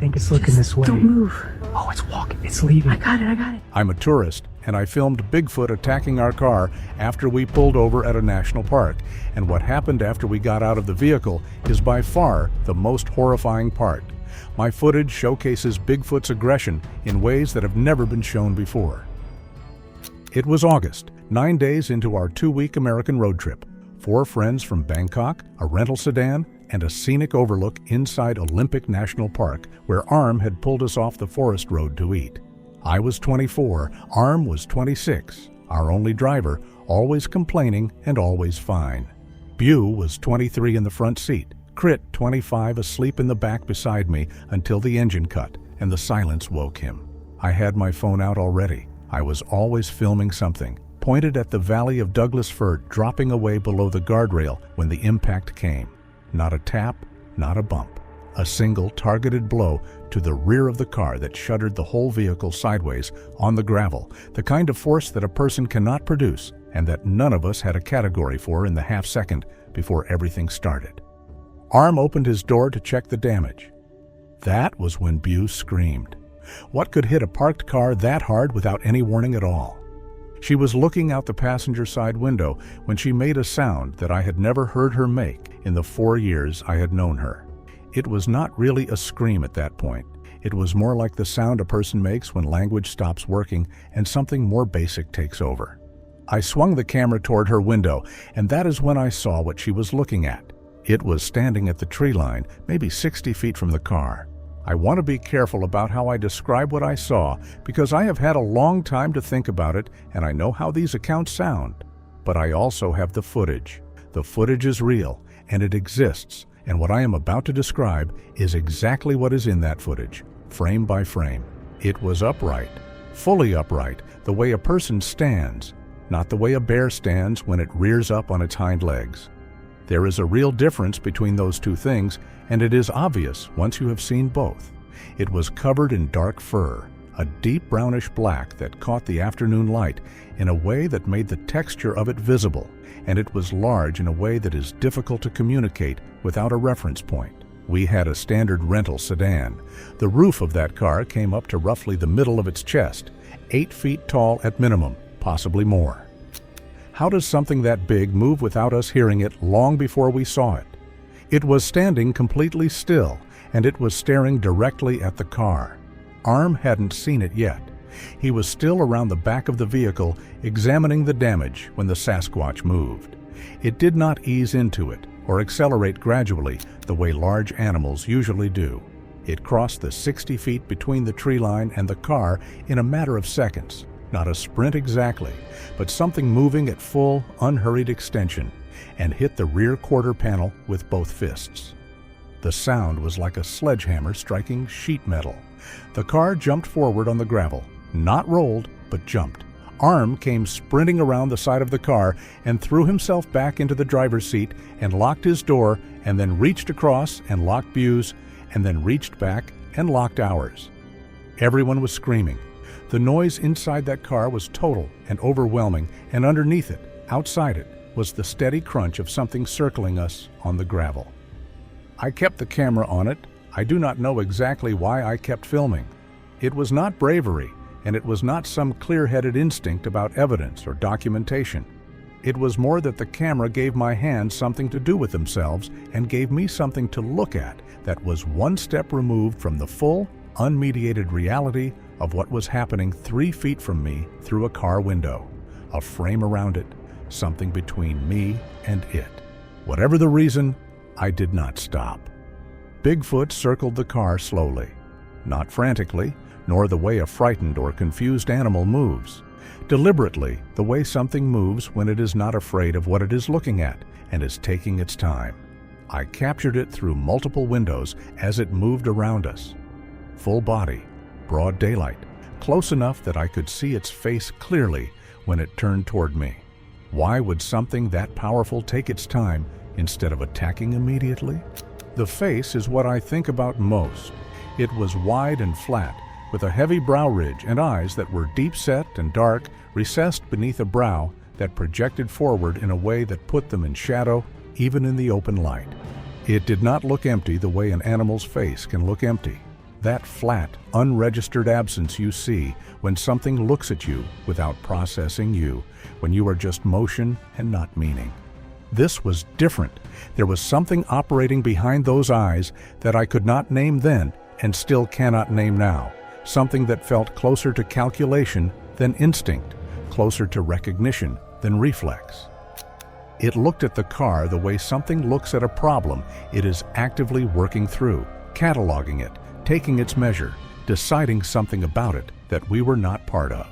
think it's looking this way. Don't move. Oh, it's walking. It's leaving. I got it. I'm a tourist, and I filmed Bigfoot attacking our car after we pulled over at a national park. And what happened after we got out of the vehicle is by far the most horrifying part. My footage showcases Bigfoot's aggression in ways that have never been shown before. It was August, 9 days into our 2-week American road trip. 4 friends from Bangkok, a rental sedan, and a scenic overlook inside Olympic National Park, where Arm had pulled us off the forest road to eat. I was 24, Arm was 26, our only driver, always complaining and always fine. Bew was 23 in the front seat, Crit 25 asleep in the back beside me until the engine cut and the silence woke him. I had my phone out already. I was always filming something, pointed at the valley of Douglas fir dropping away below the guardrail when the impact came. Not a tap, not a bump. A single targeted blow to the rear of the car that shuddered the whole vehicle sideways on the gravel, the kind of force that a person cannot produce and that none of us had a category for in the half second before everything started. Arm opened his door to check the damage. That was when Bew screamed. What could hit a parked car that hard without any warning at all? She was looking out the passenger side window when she made a sound that I had never heard her make in the 4 years I had known her. It was not really a scream at that point. It was more like the sound a person makes when language stops working and something more basic takes over. I swung the camera toward her window, and that is when I saw what she was looking at. It was standing at the tree line, maybe 60 feet from the car. I want to be careful about how I describe what I saw because I have had a long time to think about it and I know how these accounts sound. But I also have the footage. The footage is real and it exists, and what I am about to describe is exactly what is in that footage, frame by frame. It was upright, fully upright, the way a person stands, not the way a bear stands when it rears up on its hind legs. There is a real difference between those two things, and it is obvious once you have seen both. It was covered in dark fur, a deep brownish black that caught the afternoon light in a way that made the texture of it visible, and it was large in a way that is difficult to communicate without a reference point. We had a standard rental sedan. The roof of that car came up to roughly the middle of its chest, 8 feet tall at minimum, possibly more. How does something that big move without us hearing it long before we saw it? It was standing completely still, and it was staring directly at the car. Arm hadn't seen it yet. He was still around the back of the vehicle, examining the damage when the Sasquatch moved. It did not ease into it or accelerate gradually the way large animals usually do. It crossed the 60 feet between the tree line and the car in a matter of seconds. Not a sprint exactly, but something moving at full, unhurried extension, and hit the rear quarter panel with both fists. The sound was like a sledgehammer striking sheet metal. The car jumped forward on the gravel, not rolled, but jumped. Arm came sprinting around the side of the car and threw himself back into the driver's seat and locked his door, and then reached across and locked Bew's, and then reached back and locked ours. Everyone was screaming. The noise inside that car was total and overwhelming, and underneath it, outside it, was the steady crunch of something circling us on the gravel. I kept the camera on it. I do not know exactly why I kept filming. It was not bravery, and it was not some clear-headed instinct about evidence or documentation. It was more that the camera gave my hands something to do with themselves and gave me something to look at that was one step removed from the full, unmediated reality of what was happening 3 feet from me through a car window, a frame around it, something between me and it. Whatever the reason, I did not stop. Bigfoot circled the car slowly, not frantically, nor the way a frightened or confused animal moves. Deliberately, the way something moves when it is not afraid of what it is looking at and is taking its time. I captured it through multiple windows as it moved around us. Full body, broad daylight, close enough that I could see its face clearly when it turned toward me. Why would something that powerful take its time instead of attacking immediately? The face is what I think about most. It was wide and flat, with a heavy brow ridge and eyes that were deep-set and dark, recessed beneath a brow that projected forward in a way that put them in shadow, even in the open light. It did not look empty the way an animal's face can look empty. That flat, unregistered absence you see when something looks at you without processing you, when you are just motion and not meaning. This was different. There was something operating behind those eyes that I could not name then and still cannot name now. Something that felt closer to calculation than instinct, closer to recognition than reflex. It looked at the car the way something looks at a problem it is actively working through, cataloging it, taking its measure, deciding something about it that we were not part of.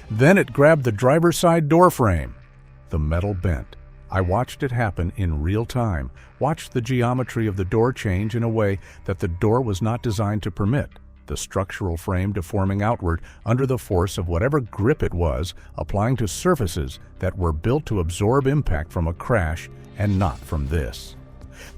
Then it grabbed the driver's side door frame. The metal bent. I watched it happen in real time, watched the geometry of the door change in a way that the door was not designed to permit, the structural frame deforming outward under the force of whatever grip it was applying to surfaces that were built to absorb impact from a crash and not from this.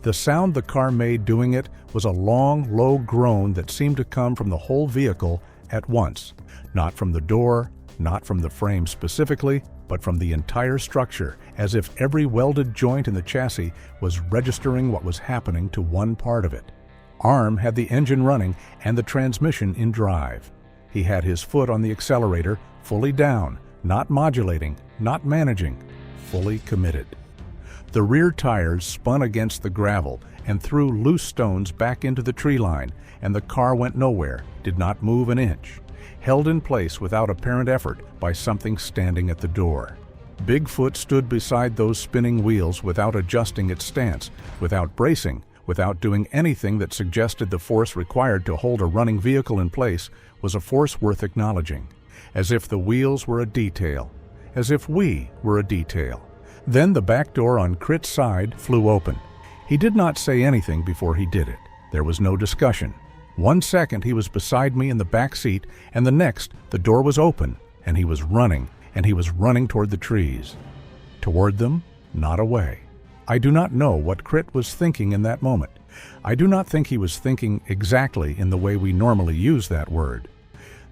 The sound the car made doing it was a long, low groan that seemed to come from the whole vehicle at once, not from the door, not from the frame specifically, but from the entire structure, as if every welded joint in the chassis was registering what was happening to one part of it. Arm had the engine running and the transmission in drive. He had his foot on the accelerator, fully down, not modulating, not managing, fully committed. The rear tires spun against the gravel and threw loose stones back into the tree line, and the car went nowhere, did not move an inch, held in place without apparent effort by something standing at the door. Bigfoot stood beside those spinning wheels without adjusting its stance, without bracing, without doing anything that suggested the force required to hold a running vehicle in place was a force worth acknowledging, as if the wheels were a detail, as if we were a detail. Then the back door on Crit's side flew open. He did not say anything before he did it. There was no discussion. 1 second he was beside me in the back seat, and the next the door was open, and he was running toward the trees. Toward them, not away. I do not know what Crit was thinking in that moment. I do not think he was thinking exactly in the way we normally use that word.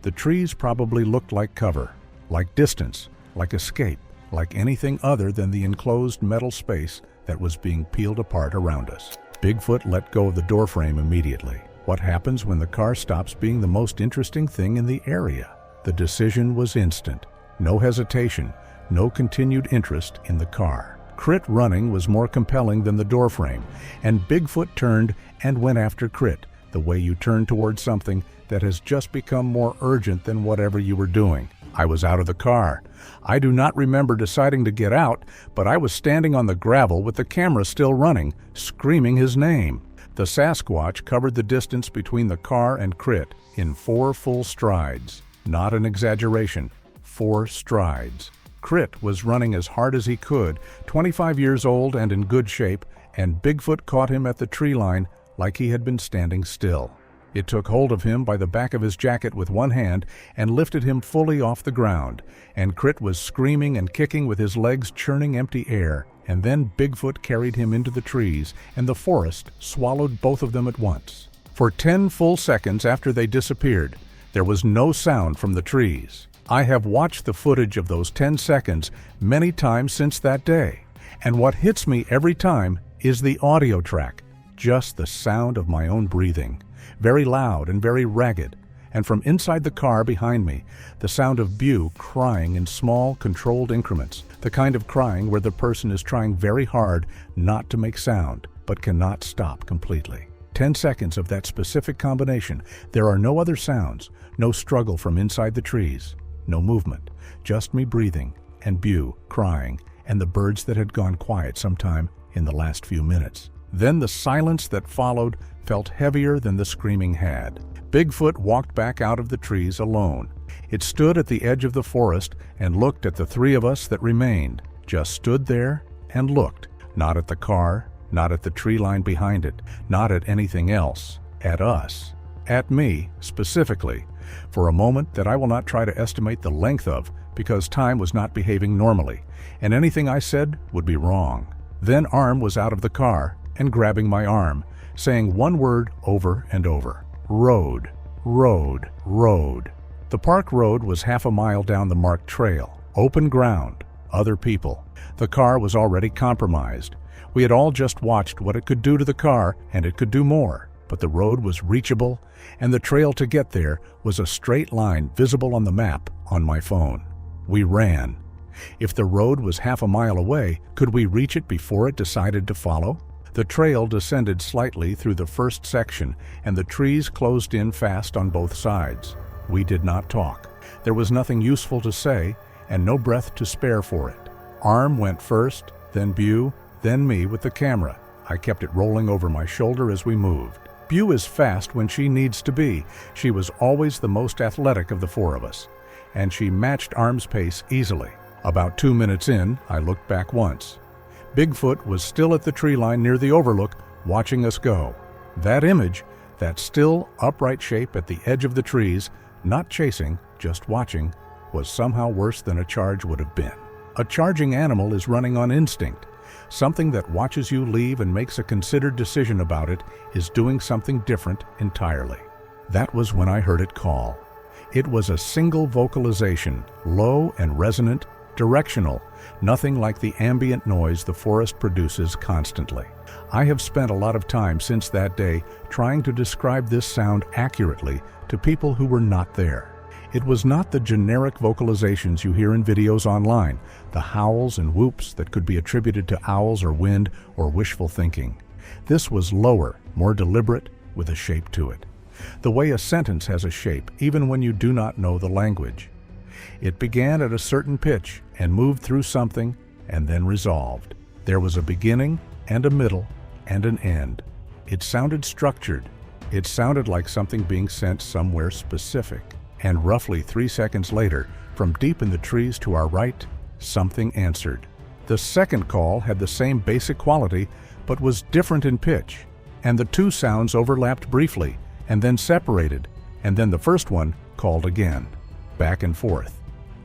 The trees probably looked like cover, like distance, like escape, like anything other than the enclosed metal space that was being peeled apart around us. Bigfoot let go of the doorframe immediately. What happens when the car stops being the most interesting thing in the area? The decision was instant. No hesitation, no continued interest in the car. Crit running was more compelling than the doorframe, and Bigfoot turned and went after Crit, the way you turn toward something that has just become more urgent than whatever you were doing. I was out of the car. I do not remember deciding to get out, but I was standing on the gravel with the camera still running, screaming his name. The Sasquatch covered the distance between the car and Crit in 4 full strides. Not an exaggeration, 4 strides. Crit was running as hard as he could, 25 years old and in good shape, and Bigfoot caught him at the tree line like he had been standing still. It took hold of him by the back of his jacket with one hand and lifted him fully off the ground, and Crit was screaming and kicking with his legs churning empty air, and then Bigfoot carried him into the trees, and the forest swallowed both of them at once. For 10 full seconds after they disappeared, there was no sound from the trees. I have watched the footage of those 10 seconds many times since that day, and what hits me every time is the audio track, just the sound of my own breathing. Very loud and very ragged, and from inside the car behind me, the sound of Bew crying in small, controlled increments, the kind of crying where the person is trying very hard not to make sound, but cannot stop completely. 10 seconds of that specific combination. There are no other sounds, no struggle from inside the trees, no movement, just me breathing, and Bew crying, and the birds that had gone quiet sometime in the last few minutes. Then the silence that followed felt heavier than the screaming had. Bigfoot walked back out of the trees alone. It stood at the edge of the forest and looked at the 3 of us that remained, just stood there and looked, not at the car, not at the tree line behind it, not at anything else, at us, at me specifically, for a moment that I will not try to estimate the length of, because time was not behaving normally, and anything I said would be wrong. Then Arm was out of the car and grabbing my arm, saying one word over and over: road, road, road. The park road was half a mile down the marked trail, open ground, other people. The car was already compromised. We had all just watched what it could do to the car, and it could do more. but the road was reachable, and the trail to get there was a straight line visible on the map on my phone. We ran. If the road was half a mile away, could we reach it before it decided to follow? The trail descended slightly through the first section, and the trees closed in fast on both sides. We did not talk. There was nothing useful to say, and no breath to spare for it. Arm went first, then Bew, then me with the camera. I kept it rolling over my shoulder as we moved. Bew is fast when she needs to be. She was always the most athletic of the four of us, and she matched Arm's pace easily. About 2 minutes in, I looked back once. Bigfoot was still at the tree line near the overlook, watching us go. That image, that still, upright shape at the edge of the trees, not chasing, just watching, was somehow worse than a charge would have been. A charging animal is running on instinct. Something that watches you leave and makes a considered decision about it is doing something different entirely. That was when I heard it call. It was a single vocalization, low and resonant, directional, nothing like the ambient noise the forest produces constantly. I have spent a lot of time since that day trying to describe this sound accurately to people who were not there. It was not the generic vocalizations you hear in videos online, the howls and whoops that could be attributed to owls or wind or wishful thinking. This was lower, more deliberate, with a shape to it. The way a sentence has a shape, even when you do not know the language. It began at a certain pitch and moved through something and then resolved. There was a beginning and a middle and an end. It sounded structured. It sounded like something being sent somewhere specific. And roughly 3 seconds later, from deep in the trees to our right, something answered. The second call had the same basic quality, but was different in pitch. And the two sounds overlapped briefly, and then separated, and then the first one called again, back and forth.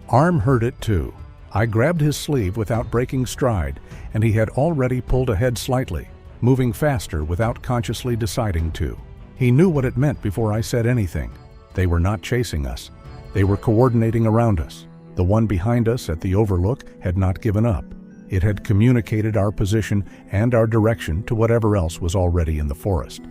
Arm heard it too. I grabbed his sleeve without breaking stride, and he had already pulled ahead slightly, moving faster without consciously deciding to. He knew what it meant before I said anything. They were not chasing us. They were coordinating around us. The one behind us at the overlook had not given up. It had communicated our position and our direction to whatever else was already in the forest,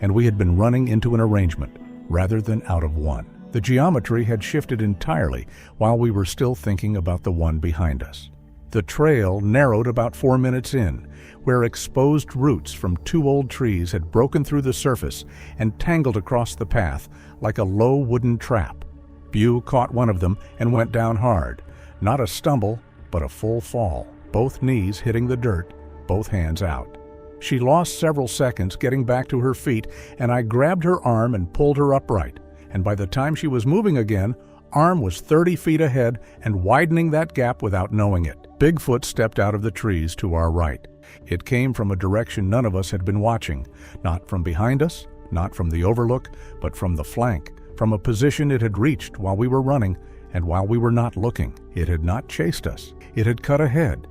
and we had been running into an arrangement rather than out of one. The geometry had shifted entirely while we were still thinking about the one behind us. The trail narrowed about 4 minutes in, where exposed roots from 2 old trees had broken through the surface and tangled across the path like a low wooden trap. Bew caught one of them and went down hard. Not a stumble, but a full fall, both knees hitting the dirt, both hands out. She lost several seconds getting back to her feet, and I grabbed her arm and pulled her upright. And by the time she was moving again, Arm was 30 feet ahead and widening that gap without knowing it. Bigfoot stepped out of the trees to our right. It came from a direction none of us had been watching, not from behind us, not from the overlook, but from the flank, from a position it had reached while we were running and while we were not looking. It had not chased us. It had cut ahead.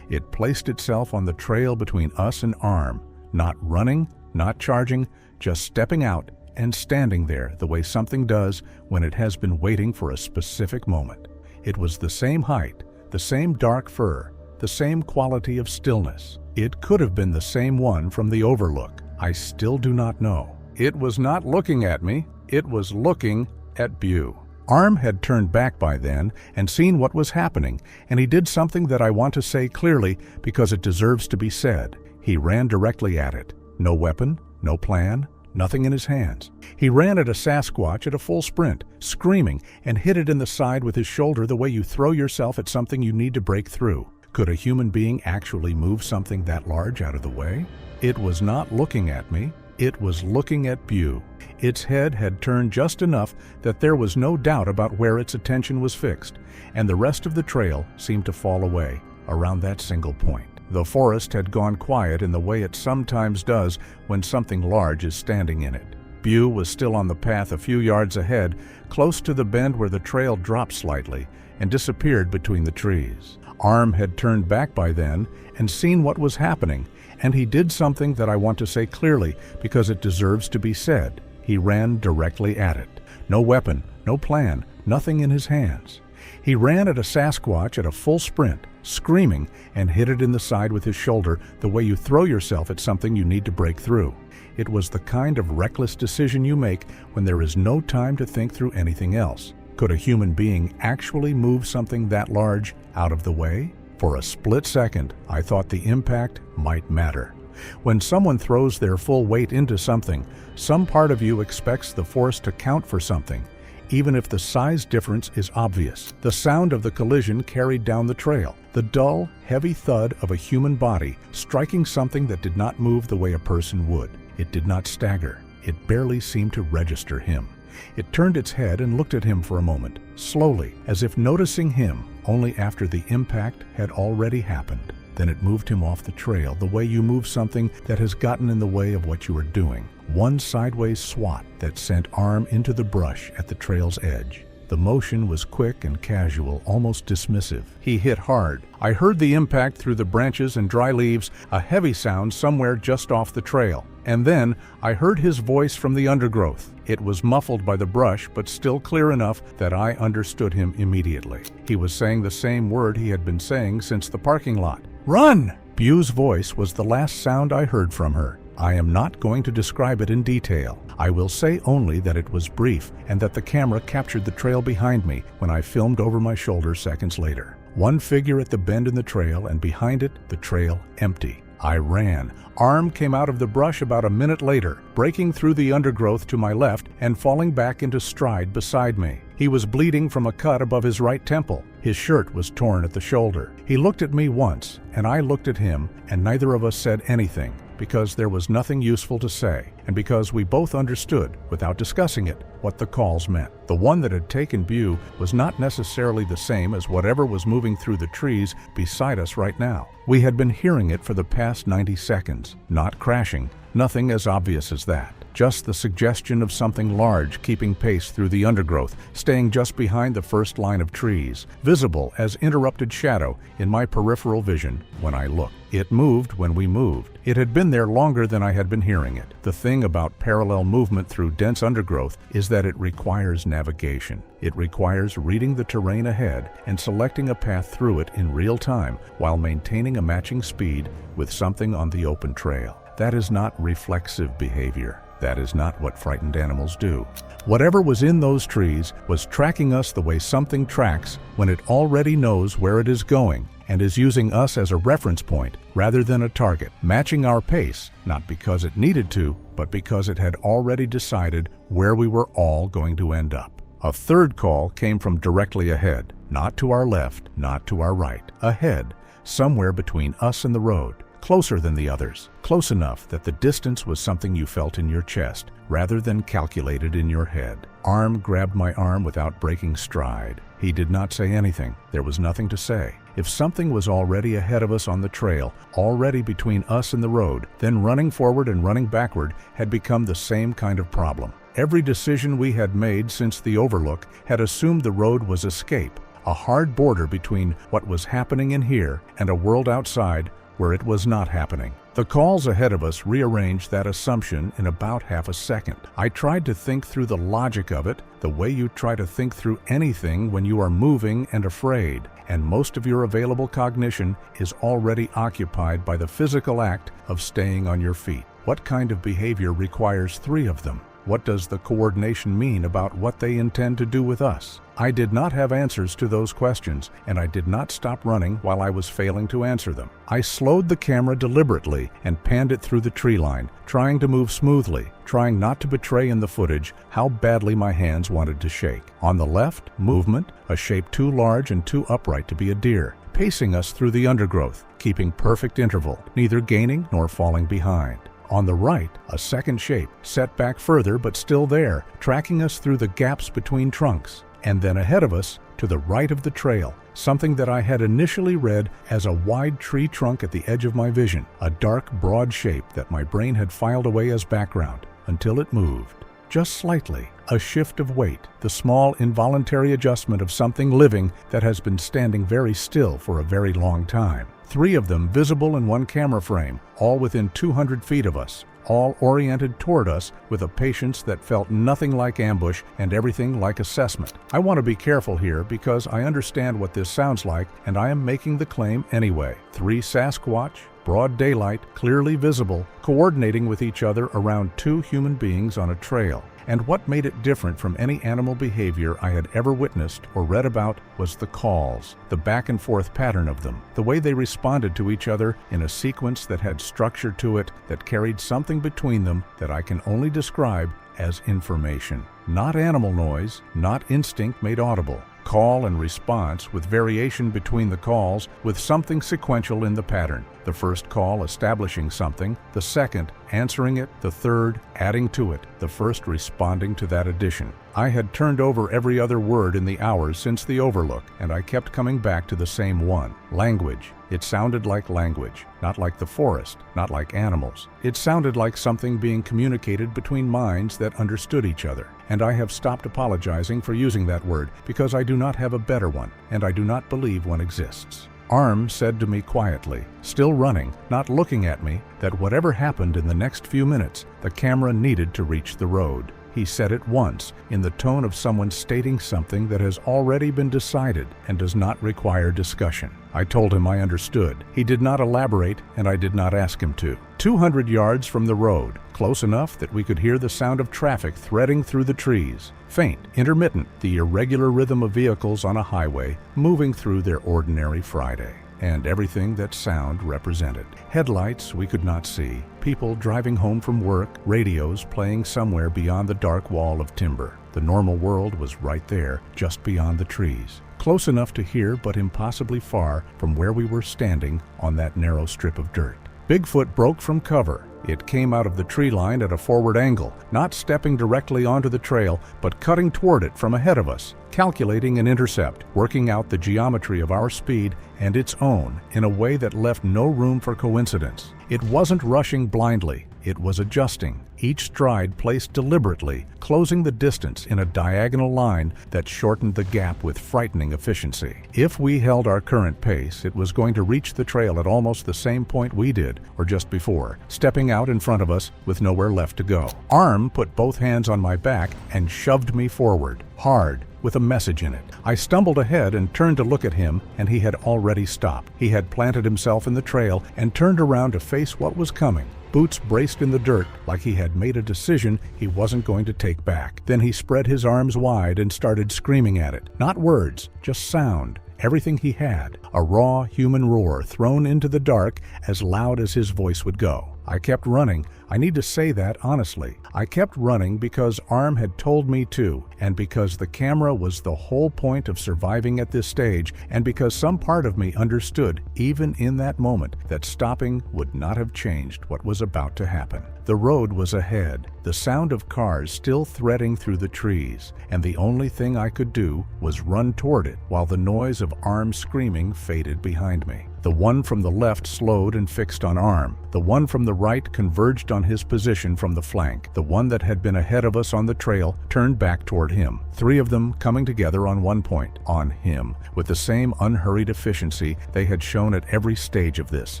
It placed itself on the trail between us and Arm, not running, not charging, just stepping out and standing there the way something does when it has been waiting for a specific moment. It was the same height, the same dark fur, the same quality of stillness. It could have been the same one from the overlook. I still do not know. It was not looking at me. It was looking at Bew. Arm had turned back by then and seen what was happening, and he did something that I want to say clearly because it deserves to be said. He ran directly at it. No weapon, no plan, nothing in his hands. He ran at a Sasquatch at a full sprint, screaming, and hit it in the side with his shoulder the way you throw yourself at something you need to break through. Could a human being actually move something that large out of the way? It was not looking at me. It was looking at Bew. Its head had turned just enough that there was no doubt about where its attention was fixed, and the rest of the trail seemed to fall away around that single point. The forest had gone quiet in the way it sometimes does when something large is standing in it. Bew was still on the path a few yards ahead, close to the bend where the trail dropped slightly and disappeared between the trees. Arm had turned back by then and seen what was happening, and he did something that I want to say clearly because it deserves to be said. He ran directly at it. No weapon, no plan, nothing in his hands. He ran at a Sasquatch at a full sprint, screaming, and hit it in the side with his shoulder the way you throw yourself at something you need to break through. It was the kind of reckless decision you make when there is no time to think through anything else. Could a human being actually move something that large out of the way? For a split second, I thought the impact might matter. When someone throws their full weight into something, some part of you expects the force to count for something, even if the size difference is obvious. The sound of the collision carried down the trail, the dull, heavy thud of a human body striking something that did not move the way a person would. It did not stagger. It barely seemed to register him. It turned its head and looked at him for a moment, slowly, as if noticing him only after the impact had already happened. Then it moved him off the trail the way you move something that has gotten in the way of what you are doing. One sideways swat that sent arm into the brush at the trail's edge. The motion was quick and casual, almost dismissive. He hit hard. I heard the impact through the branches and dry leaves, a heavy sound somewhere just off the trail. And then I heard his voice from the undergrowth. It was muffled by the brush, but still clear enough that I understood him immediately. He was saying the same word he had been saying since the parking lot. "Run!" Bue's voice was the last sound I heard from her. I am not going to describe it in detail. I will say only that it was brief and that the camera captured the trail behind me when I filmed over my shoulder seconds later. One figure at the bend in the trail, and behind it, the trail empty. I ran. Arm came out of the brush about a minute later, breaking through the undergrowth to my left and falling back into stride beside me. He was bleeding from a cut above his right temple. His shirt was torn at the shoulder. He looked at me once, and I looked at him, and neither of us said anything, because there was nothing useful to say, and because we both understood, without discussing it, what the calls meant. The one that had taken Bue was not necessarily the same as whatever was moving through the trees beside us right now. We had been hearing it for the past 90 seconds, not crashing, nothing as obvious as that. Just the suggestion of something large keeping pace through the undergrowth, staying just behind the first line of trees, visible as interrupted shadow in my peripheral vision when I looked. It moved when we moved. It had been there longer than I had been hearing it. The thing about parallel movement through dense undergrowth is that it requires navigation. It requires reading the terrain ahead and selecting a path through it in real time while maintaining a matching speed with something on the open trail. That is not reflexive behavior. That is not what frightened animals do. Whatever was in those trees was tracking us the way something tracks when it already knows where it is going and is using us as a reference point rather than a target, matching our pace, not because it needed to, but because it had already decided where we were all going to end up. A third call came from directly ahead, not to our left, not to our right, ahead, somewhere between us and the road. Closer than the others, close enough that the distance was something you felt in your chest, rather than calculated in your head. Arm grabbed my arm without breaking stride. He did not say anything. There was nothing to say. If something was already ahead of us on the trail, already between us and the road, then running forward and running backward had become the same kind of problem. Every decision we had made since the overlook had assumed the road was escape, a hard border between what was happening in here and a world outside where it was not happening. The calls ahead of us rearranged that assumption in about half a second. I tried to think through the logic of it, the way you try to think through anything when you are moving and afraid, and most of your available cognition is already occupied by the physical act of staying on your feet. What kind of behavior requires three of them? What does the coordination mean about what they intend to do with us? I did not have answers to those questions, and I did not stop running while I was failing to answer them. I slowed the camera deliberately and panned it through the tree line, trying to move smoothly, trying not to betray in the footage how badly my hands wanted to shake. On the left, movement, a shape too large and too upright to be a deer, pacing us through the undergrowth, keeping perfect interval, neither gaining nor falling behind. On the right, a second shape, set back further but still there, tracking us through the gaps between trunks. And then ahead of us, to the right of the trail, something that I had initially read as a wide tree trunk at the edge of my vision, a dark, broad shape that my brain had filed away as background, until it moved. Just slightly, a shift of weight, the small involuntary adjustment of something living that has been standing very still for a very long time. Three of them visible in one camera frame, all within 200 feet of us, all oriented toward us with a patience that felt nothing like ambush and everything like assessment. I want to be careful here because I understand what this sounds like, and I am making the claim anyway. 3 Sasquatch, broad daylight, clearly visible, coordinating with each other around 2 human beings on a trail. And what made it different from any animal behavior I had ever witnessed or read about was the calls, the back and forth pattern of them, the way they responded to each other in a sequence that had structure to it, that carried something between them that I can only describe as information. Not animal noise, not instinct made audible. Call and response with variation between the calls, with something sequential in the pattern. The first call establishing something, the second answering it, the third adding to it, the first responding to that addition. I had turned over every other word in the hours since the overlook, and I kept coming back to the same one. Language. It sounded like language, not like the forest, not like animals. It sounded like something being communicated between minds that understood each other. And I have stopped apologizing for using that word because I do not have a better one, and I do not believe one exists. Arm said to me quietly, still running, not looking at me, that whatever happened in the next few minutes, the camera needed to reach the road. He said it once, in the tone of someone stating something that has already been decided and does not require discussion. I told him I understood. He did not elaborate, and I did not ask him to. 200 yards from the road, close enough that we could hear the sound of traffic threading through the trees. Faint, intermittent, the irregular rhythm of vehicles on a highway moving through their ordinary Friday. And everything that sound represented. Headlights we could not see, people driving home from work, radios playing somewhere beyond the dark wall of timber. The normal world was right there, just beyond the trees. Close enough to hear, but impossibly far from where we were standing on that narrow strip of dirt. Bigfoot broke from cover. It came out of the tree line at a forward angle, not stepping directly onto the trail, but cutting toward it from ahead of us, calculating an intercept, working out the geometry of our speed and its own in a way that left no room for coincidence. It wasn't rushing blindly. It was adjusting, each stride placed deliberately, closing the distance in a diagonal line that shortened the gap with frightening efficiency. If we held our current pace, it was going to reach the trail at almost the same point we did, or just before, stepping out in front of us with nowhere left to go. Arm put both hands on my back and shoved me forward, hard, with a message in it. I stumbled ahead and turned to look at him, and he had already stopped. He had planted himself in the trail and turned around to face what was coming. Boots braced in the dirt, like he had made a decision he wasn't going to take back. Then he spread his arms wide and started screaming at it. Not words, just sound. Everything he had. A raw human roar thrown into the dark, as loud as his voice would go. I kept running. I need to say that honestly. I kept running because Arm had told me to, and because the camera was the whole point of surviving at this stage, and because some part of me understood, even in that moment, that stopping would not have changed what was about to happen. The road was ahead, the sound of cars still threading through the trees, and the only thing I could do was run toward it while the noise of Arm screaming faded behind me. The one from the left slowed and fixed on Arm. The one from the right converged on his position from the flank. The one that had been ahead of us on the trail turned back toward him. 3 of them coming together on one point, on him, with the same unhurried efficiency they had shown at every stage of this,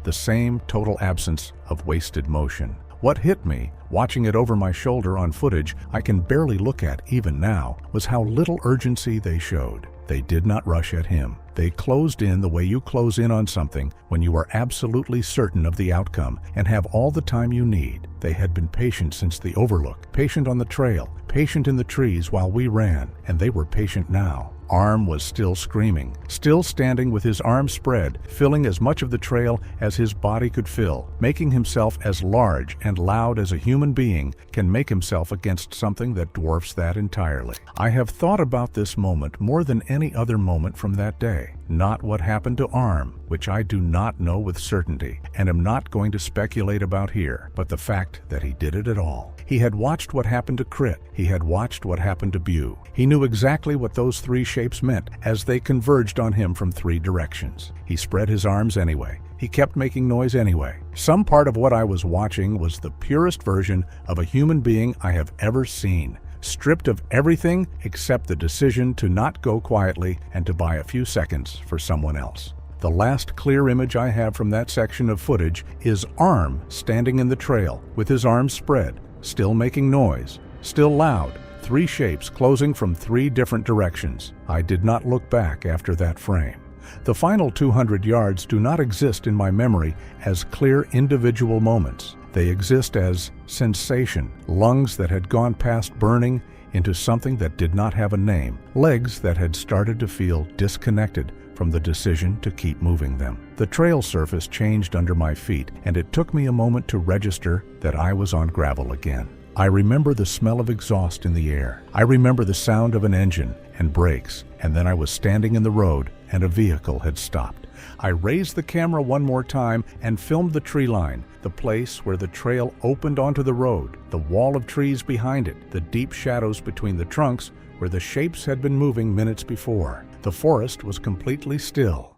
the same total absence of wasted motion. What hit me, watching it over my shoulder on footage I can barely look at even now, was how little urgency they showed. They did not rush at him. They closed in the way you close in on something when you are absolutely certain of the outcome and have all the time you need. They had been patient since the overlook, patient on the trail, patient in the trees while we ran, and they were patient now. Arm was still screaming, still standing with his arms spread, filling as much of the trail as his body could fill, making himself as large and loud as a human being can make himself against something that dwarfs that entirely. I have thought about this moment more than any other moment from that day. Not what happened to Arm, which I do not know with certainty, and am not going to speculate about here, but the fact that he did it at all. He had watched what happened to Crit. He had watched what happened to Bew. He knew exactly what those 3 shapes meant as they converged on him from 3 directions. He spread his arms anyway. He kept making noise anyway. Some part of what I was watching was the purest version of a human being I have ever seen, stripped of everything except the decision to not go quietly and to buy a few seconds for someone else. The last clear image I have from that section of footage is Arm standing in the trail with his arms spread, still making noise, still loud, 3 shapes closing from 3 different directions. I did not look back after that frame. The final 200 yards do not exist in my memory as clear individual moments. They exist as sensation, lungs that had gone past burning into something that did not have a name, legs that had started to feel disconnected from the decision to keep moving them. The trail surface changed under my feet, and it took me a moment to register that I was on gravel again. I remember the smell of exhaust in the air. I remember the sound of an engine and brakes, and then I was standing in the road and a vehicle had stopped. I raised the camera one more time and filmed the tree line, the place where the trail opened onto the road, the wall of trees behind it, the deep shadows between the trunks where the shapes had been moving minutes before. The forest was completely still.